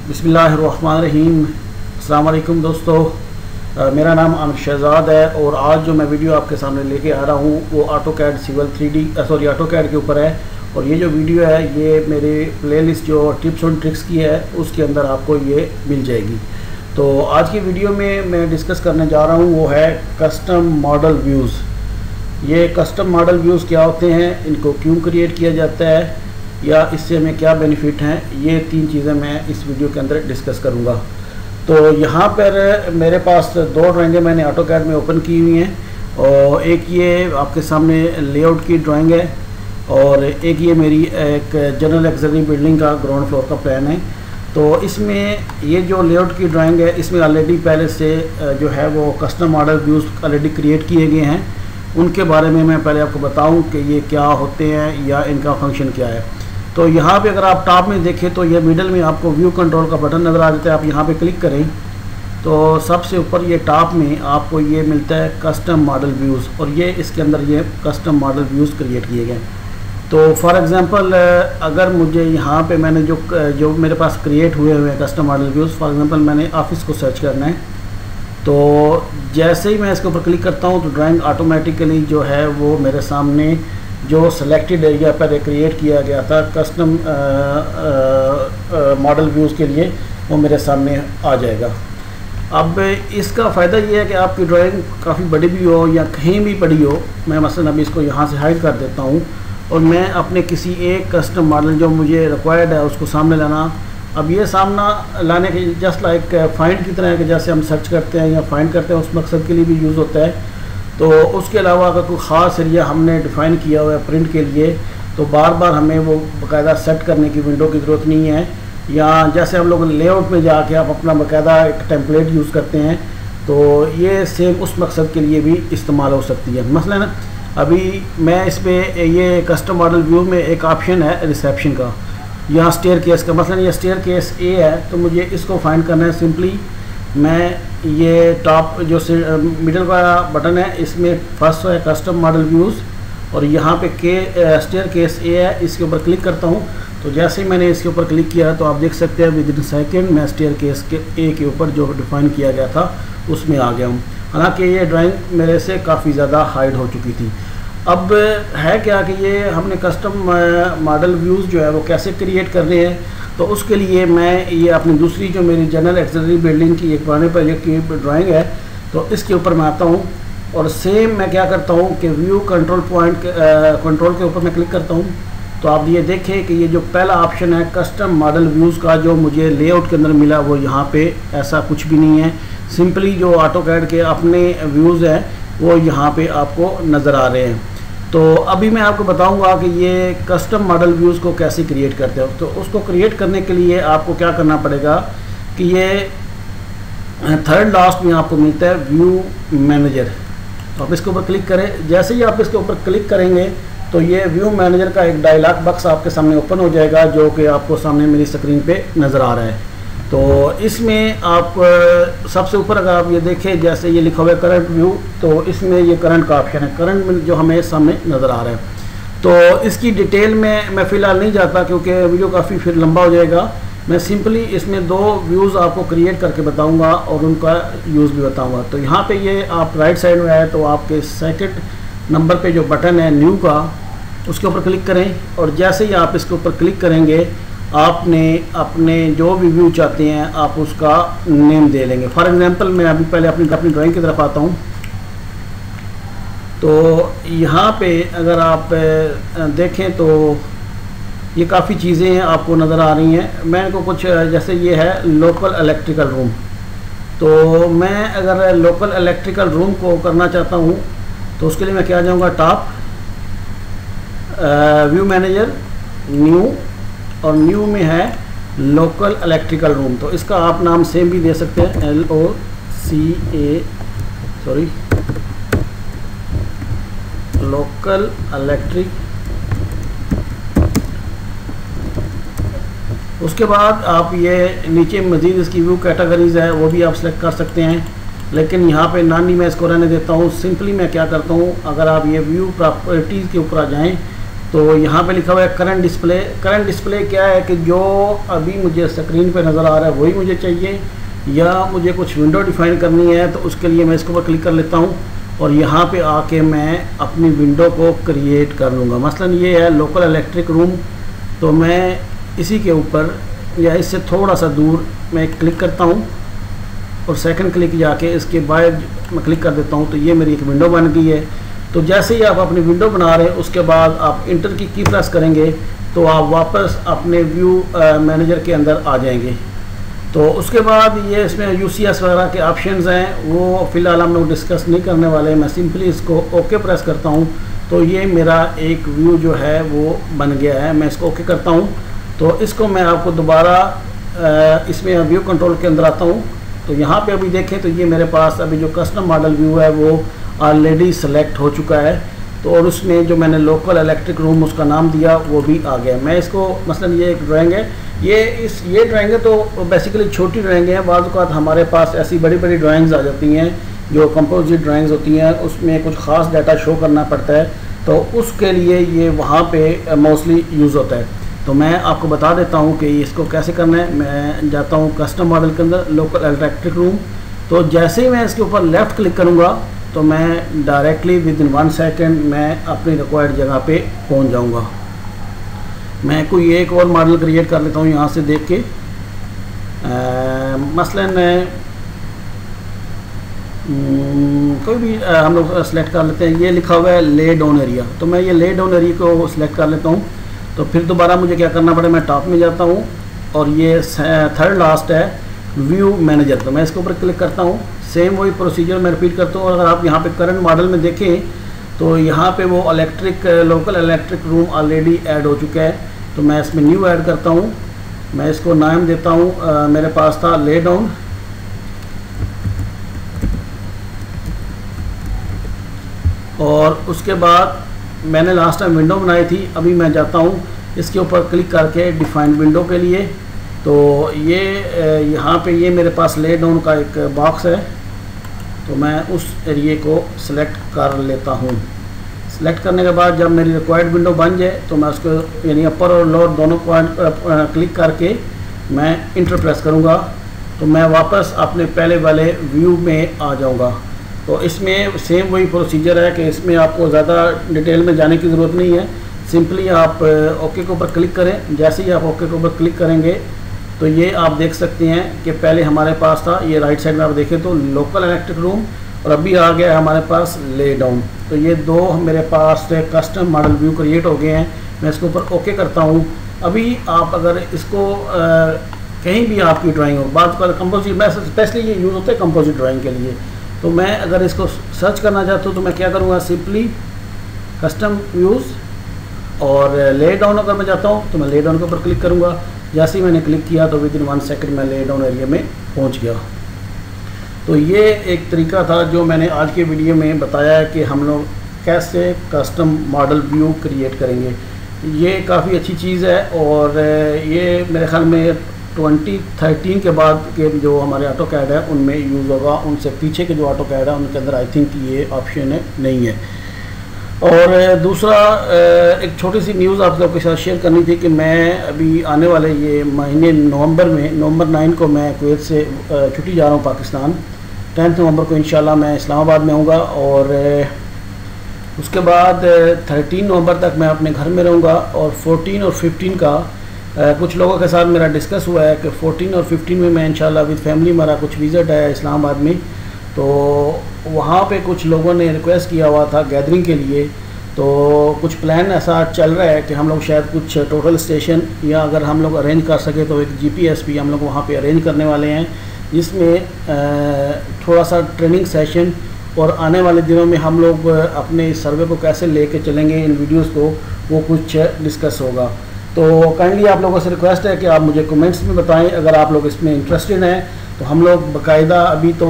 बिस्मिल्लाहिर्रहमानिर्रहीम। अस्सलाम वालेकुम दोस्तों, मेरा नाम आमिर शहजाद है और आज जो मैं वीडियो आपके सामने लेके आ रहा हूँ वो ऑटोकैड सिविल 3D ऑटोकैड के ऊपर है। और ये जो वीडियो है ये मेरे प्लेलिस्ट जो टिप्स एंड ट्रिक्स की है उसके अंदर आपको ये मिल जाएगी। तो आज की वीडियो में मैं डिस्कस करने जा रहा हूँ वो है कस्टम मॉडल व्यूज़। ये कस्टम मॉडल व्यूज़ क्या होते हैं, इनको क्यों क्रिएट किया जाता है या इससे हमें क्या बेनिफिट हैं, ये तीन चीज़ें मैं इस वीडियो के अंदर डिस्कस करूँगा। तो यहाँ पर मेरे पास दो ड्राइंगें मैंने ऑटोकैड में ओपन की हुई हैं और एक ये आपके सामने लेआउट की ड्राइंग है और एक ये मेरी एक जनरल एक्सरी बिल्डिंग का ग्राउंड फ्लोर का प्लान है। तो इसमें ये जो लेआउट की ड्राइंग है इसमें ऑलरेडी पहले से जो है वो custom model views already create किए गए हैं। उनके बारे में मैं पहले आपको बताऊं कि ये क्या होते हैं या इनका फंक्शन क्या है। तो यहाँ पे अगर आप टॉप में देखें तो ये मिडल में आपको व्यू कंट्रोल का बटन नज़र आ जाता है। आप यहाँ पे क्लिक करें तो सबसे ऊपर ये टॉप में आपको ये मिलता है कस्टम मॉडल व्यूज़ और ये इसके अंदर ये कस्टम मॉडल व्यूज़ क्रिएट किए गए। तो फॉर एग्ज़ाम्पल अगर मुझे यहाँ पे मैंने जो मेरे पास क्रिएट हुए हैं custom model views, for example मैंने ऑफिस को सर्च करना है तो जैसे ही मैं इसके ऊपर क्लिक करता हूँ तो ड्राइंग ऑटोमेटिकली जो है वो मेरे सामने जो सिलेक्टेड एरिया पर क्रिएट किया गया था कस्टम मॉडल व्यूज़ के लिए वो मेरे सामने आ जाएगा। अब इसका फ़ायदा ये है कि आपकी ड्राइंग काफ़ी बड़ी भी हो या कहीं भी पड़ी हो, मैं मसलन अभी इसको यहाँ से हाइड कर देता हूँ और मैं अपने किसी एक कस्टम मॉडल जो मुझे रिक्वायर्ड है उसको सामने लाना। अब ये सामना लाने के जस्ट लाइक फाइंड की तरह है कि जैसे हम सर्च करते हैं या फाइंड करते हैं उस मकसद के लिए भी यूज़ होता है। तो उसके अलावा अगर कोई ख़ास एरिया हमने डिफ़ाइन किया हुआ है प्रिंट के लिए तो बार बार हमें वो बाकायदा सेट करने की विंडो की ज़रूरत नहीं है। या जैसे हम लोग लेआउट में जाके आप अपना बाकायदा एक टेम्पलेट यूज़ करते हैं तो ये सेम उस मकसद के लिए भी इस्तेमाल हो सकती है। मसलन अभी मैं इस पर ये कस्टम मॉडल व्यू में एक ऑप्शन है रिसेप्शन का या स्टेयर केस का, मसलन ये स्टेयर केस ए है तो मुझे इसको फाइंड करना है। सिंपली मैं ये टॉप जो मिडल का बटन है इसमें फर्स्ट है कस्टम मॉडल व्यूज़ और यहाँ पे स्टेयर केस ए है, इसके ऊपर क्लिक करता हूँ। तो जैसे ही मैंने इसके ऊपर क्लिक किया तो आप देख सकते हैं विद इन सेकेंड मैं स्टेयर केस के ए के ऊपर जो डिफ़ाइन किया गया था उसमें आ गया हूँ। हालांकि ये ड्राइंग मेरे से काफ़ी ज़्यादा हाइड हो चुकी थी। अब है क्या कि ये हमने कस्टम मॉडल व्यूज़ जो है वो कैसे क्रिएट कर रहे हैं, तो उसके लिए मैं ये अपनी दूसरी जो मेरी जनरल एक्सरी बिल्डिंग की एक पुराने प्रोजेक्ट की ड्राइंग है तो इसके ऊपर मैं आता हूँ और सेम मैं क्या करता हूँ कि व्यू कंट्रोल पॉइंट कंट्रोल के ऊपर मैं क्लिक करता हूँ। तो आप ये देखें कि ये जो पहला ऑप्शन है कस्टम मॉडल व्यूज़ का जो मुझे लेआउट के अंदर मिला वो यहाँ पे ऐसा कुछ भी नहीं है। सिंपली जो ऑटोकैड के अपने व्यूज़ हैं वो यहाँ पे आपको नज़र आ रहे हैं। तो अभी मैं आपको बताऊंगा कि ये कस्टम मॉडल व्यूज़ को कैसे क्रिएट करते हो। तो उसको क्रिएट करने के लिए आपको क्या करना पड़ेगा कि ये थर्ड लास्ट में आपको मिलता है व्यू मैनेजर। तो आप इसके ऊपर क्लिक करें। जैसे ही आप इसके ऊपर क्लिक करेंगे तो ये व्यू मैनेजर का एक डायलॉग बॉक्स आपके सामने ओपन हो जाएगा जो कि आपको सामने मेरी स्क्रीन पे नज़र आ रहा है। तो इसमें आप सबसे ऊपर अगर आप ये देखें जैसे ये लिखा हुआ है करंट व्यू, तो इसमें ये करंट का ऑप्शन है, करंट में जो हमें सामने नज़र आ रहा है। तो इसकी डिटेल में मैं फ़िलहाल नहीं जाता क्योंकि वीडियो काफ़ी फिर लंबा हो जाएगा। मैं सिंपली इसमें दो व्यूज़ आपको क्रिएट करके बताऊंगा और उनका यूज़ भी बताऊंगा। तो यहाँ पे ये आप राइट साइड में आए तो आपके सेकंड नंबर पे जो बटन है न्यू का उसके ऊपर क्लिक करें और जैसे ही आप इसके ऊपर क्लिक करेंगे आपने अपने जो भी व्यू चाहते हैं आप उसका नेम दे लेंगे। फॉर एग्जांपल मैं अभी पहले अपनी ड्राइंग की तरफ आता हूँ। तो यहाँ पे अगर आप देखें तो ये काफ़ी चीज़ें आपको नज़र आ रही हैं। मैं इनको कुछ जैसे ये है लोकल इलेक्ट्रिकल रूम, तो मैं अगर लोकल इलेक्ट्रिकल रूम को करना चाहता हूँ तो उसके लिए मैं क्या जाऊँगा टॉप व्यू मैनेजर न्यू और न्यू में है लोकल इलेक्ट्रिकल रूम। तो इसका आप नाम सेम भी दे सकते हैं लोकल इलेक्ट्रिक। उसके बाद आप ये नीचे मज़ीद इसकी व्यू कैटेगरीज है वो भी आप सेलेक्ट कर सकते हैं, लेकिन यहाँ पे नानी मैं इसको रहने देता हूँ। सिंपली मैं क्या करता हूँ, अगर आप ये व्यू प्रॉपर्टीज़ के ऊपर आ जाएँ तो यहाँ पे लिखा हुआ है करंट डिस्प्ले। करंट डिस्प्ले क्या है कि जो अभी मुझे स्क्रीन पे नज़र आ रहा है वही मुझे चाहिए, या मुझे कुछ विंडो डिफाइन करनी है तो उसके लिए मैं इसके ऊपर क्लिक कर लेता हूँ और यहाँ पे आके मैं अपनी विंडो को क्रिएट कर लूँगा। मसलन ये है लोकल इलेक्ट्रिक रूम, तो मैं इसी के ऊपर या इससे थोड़ा सा दूर मैं क्लिक करता हूँ और सेकंड क्लिक जाके इसके बाद मैं क्लिक कर देता हूँ, तो ये मेरी एक विंडो बन गई है। तो जैसे ही आप अपनी विंडो बना रहे हैं उसके बाद आप इंटर की प्रेस करेंगे तो आप वापस अपने व्यू मैनेजर के अंदर आ जाएंगे। तो उसके बाद ये इसमें यूसीएस वगैरह के ऑप्शंस हैं, वो फ़िलहाल हम लोग डिस्कस नहीं करने वाले। मैं सिंपली इसको ओके प्रेस करता हूँ तो ये मेरा एक व्यू जो है वो बन गया है। मैं इसको ओके करता हूँ तो इसको मैं आपको दोबारा इसमें व्यू कंट्रोल के अंदर आता हूँ। तो यहाँ पे अभी देखें तो ये मेरे पास अभी जो कस्टम मॉडल व्यू है वो ऑलरेडी सेलेक्ट हो चुका है। तो और उसमें जो मैंने लोकल इलेक्ट्रिक रूम उसका नाम दिया वो भी आ गया। मैं इसको मसलन ये एक ड्राइंग है, ये ड्राइंग है तो बेसिकली छोटी ड्राइंग है। बाज़ औक़ात हमारे पास ऐसी बड़ी बड़ी ड्राइंग्स आ जाती हैं जो कंपोजिट ड्राइंग्स होती हैं, उसमें कुछ ख़ास डाटा शो करना पड़ता है, तो उसके लिए ये वहाँ पे मोस्टली यूज़ होता है। तो मैं आपको बता देता हूँ कि इसको कैसे करना है। मैं जाता हूँ कस्टम मॉडल के अंदर लोकल इलेक्ट्रिक रूम, तो जैसे ही मैं इसके ऊपर लेफ़्ट क्लिक करूँगा तो मैं डायरेक्टली विद इन 1 सेकेंड मैं अपनी रिक्वायर्ड जगह पे पहुँच जाऊँगा। मैं कोई एक और मॉडल क्रिएट कर लेता हूँ यहाँ से देख के। मसलन कोई भी हम लोग सेलेक्ट कर लेते हैं। ये लिखा हुआ है ले डाउन एरिया, तो मैं ये ले डाउन एरिया को सिलेक्ट कर लेता हूँ। तो फिर दोबारा मुझे क्या करना पड़े, मैं टॉप में जाता हूँ और ये थर्ड लास्ट है व्यू मैनेजर, तो मैं इसके ऊपर क्लिक करता हूँ। सेम वही प्रोसीजर मैं रिपीट करता हूँ। अगर आप यहाँ पे करंट मॉडल में देखें तो यहाँ पे वो local electric room already add हो चुका है, तो मैं इसमें न्यू ऐड करता हूँ। मैं इसको नाम देता हूँ, मेरे पास था ले डाउन, और उसके बाद मैंने लास्ट टाइम विंडो बनाई थी। अभी मैं जाता हूँ इसके ऊपर क्लिक करके डिफाइन विंडो के लिए, तो ये यहाँ पे ये मेरे पास ले डाउन का एक बॉक्स है, तो मैं उस एरिए को सिलेक्ट कर लेता हूँ। सिलेक्ट करने के बाद जब मेरी रिक्वायर्ड विंडो बन जाए तो मैं उसको यानी अपर और लोअर दोनों पॉइंट क्लिक करके मैं इंटर प्रेस करूँगा, तो मैं वापस अपने पहले वाले व्यू में आ जाऊँगा। तो इसमें सेम वही प्रोसीजर है कि इसमें आपको ज़्यादा डिटेल में जाने की ज़रूरत नहीं है। सिंपली आप ओके के ऊपर क्लिक करें। जैसे ही आप ओके के ऊपर क्लिक करेंगे तो ये आप देख सकते हैं कि पहले हमारे पास था, ये राइट साइड में आप देखें तो लोकल इलेक्ट्रिक रूम, और अभी आ गया है हमारे पास ले डाउन। तो ये दो मेरे पास कस्टम मॉडल व्यू क्रिएट हो गए हैं। मैं इसके ऊपर ओके करता हूँ। अभी आप अगर इसको कहीं भी आपकी ड्राइंग हो, बात कर कंपोजिट, मैं स्पेशली ये यूज़ होता है कंपोजिट ड्राइंग के लिए, तो मैं अगर इसको सर्च करना चाहता हूँ तो मैं क्या करूँगा, सिंपली कस्टम व्यूज़ और ले डाउन अगर मैं जाता हूँ तो मैं ले डाउन के ऊपर क्लिक करूँगा। जैसे ही मैंने क्लिक किया तो विद इन 1 सेकेंड मैं ले डाउन एरिया में पहुँच गया। तो ये एक तरीका था जो मैंने आज के वीडियो में बताया है कि हम लोग कैसे कस्टम मॉडल व्यू क्रिएट करेंगे। ये काफ़ी अच्छी चीज़ है और ये मेरे ख्याल में 2013 के बाद के जो हमारे ऑटो कैड है उनमें यूज़ होगा। उनसे पीछे के जो ऑटो कैड है उनके अंदर आई थिंक ये ऑप्शन है नहीं है। और दूसरा एक छोटी सी न्यूज़ आप लोगों के साथ शेयर करनी थी कि मैं अभी आने वाले ये महीने नवंबर 9 को मैं कुवैत से छुट्टी जा रहा हूँ पाकिस्तान। 10 नवंबर को इंशाल्लाह मैं इस्लामाबाद में आऊँगा और उसके बाद 13 नवंबर तक मैं अपने घर में रहूँगा। और 14 और 15 का कुछ लोगों के साथ मेरा डिस्कस हुआ है कि 14 और 15 में मैं इंशाल्लाह विद फैमिली हमारा कुछ विज़िट है इस्लामाबाद में, तो वहाँ पे कुछ लोगों ने रिक्वेस्ट किया हुआ था गैदरिंग के लिए। तो कुछ प्लान ऐसा चल रहा है कि हम लोग शायद कुछ टोटल स्टेशन या अगर हम लोग अरेंज कर सके तो एक GPS भी हम लोग वहाँ पे अरेंज करने वाले हैं, जिसमें थोड़ा सा ट्रेनिंग सेशन और आने वाले दिनों में हम लोग अपने इस सर्वे को कैसे लेके चलेंगे इन वीडियोस को, वो कुछ डिस्कस होगा। तो काइंडली आप लोगों से रिक्वेस्ट है कि आप मुझे कमेंट्स में बताएं अगर आप लोग इसमें इंटरेस्टेड हैं। तो हम लोग बाकायदा अभी तो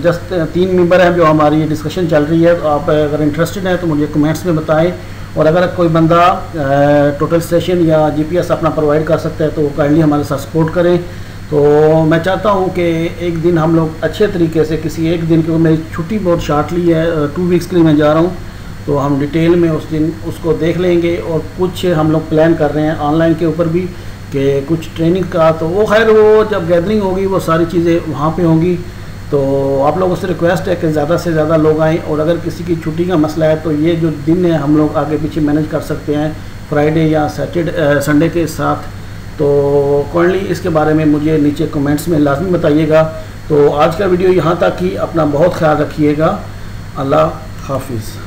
जस्ट 3 मेंबर हैं जो हमारी डिस्कशन चल रही है, तो आप अगर इंटरेस्टेड हैं तो मुझे कमेंट्स में बताएं। और अगर कोई बंदा टोटल स्टेशन या GPS अपना प्रोवाइड कर सकता है तो काइंडली हमारे साथ सपोर्ट करें। तो मैं चाहता हूं कि एक दिन हम लोग अच्छे तरीके से किसी एक दिन की, मेरी छुट्टी बहुत शार्टली है, 2 वीक्स के लिए मैं जा रहा हूं, तो हम डिटेल में उस दिन उसको देख लेंगे। और कुछ हम लोग प्लान कर रहे हैं ऑनलाइन के ऊपर भी कि कुछ ट्रेनिंग का, तो वो खैर वो जब गैदरिंग होगी वो सारी चीज़ें वहाँ पे होंगी। तो आप लोगों से रिक्वेस्ट है कि ज़्यादा से ज़्यादा लोग आएँ, और अगर किसी की छुट्टी का मसला है तो ये जो दिन है हम लोग आगे पीछे मैनेज कर सकते हैं फ्राइडे या सैटरडे संडे के साथ। तो कॉर्नली इसके बारे में मुझे नीचे कमेंट्स में लाजमी बताइएगा। तो आज का वीडियो यहाँ तक ही, अपना बहुत ख्याल रखिएगा। अल्लाह हाफिज़।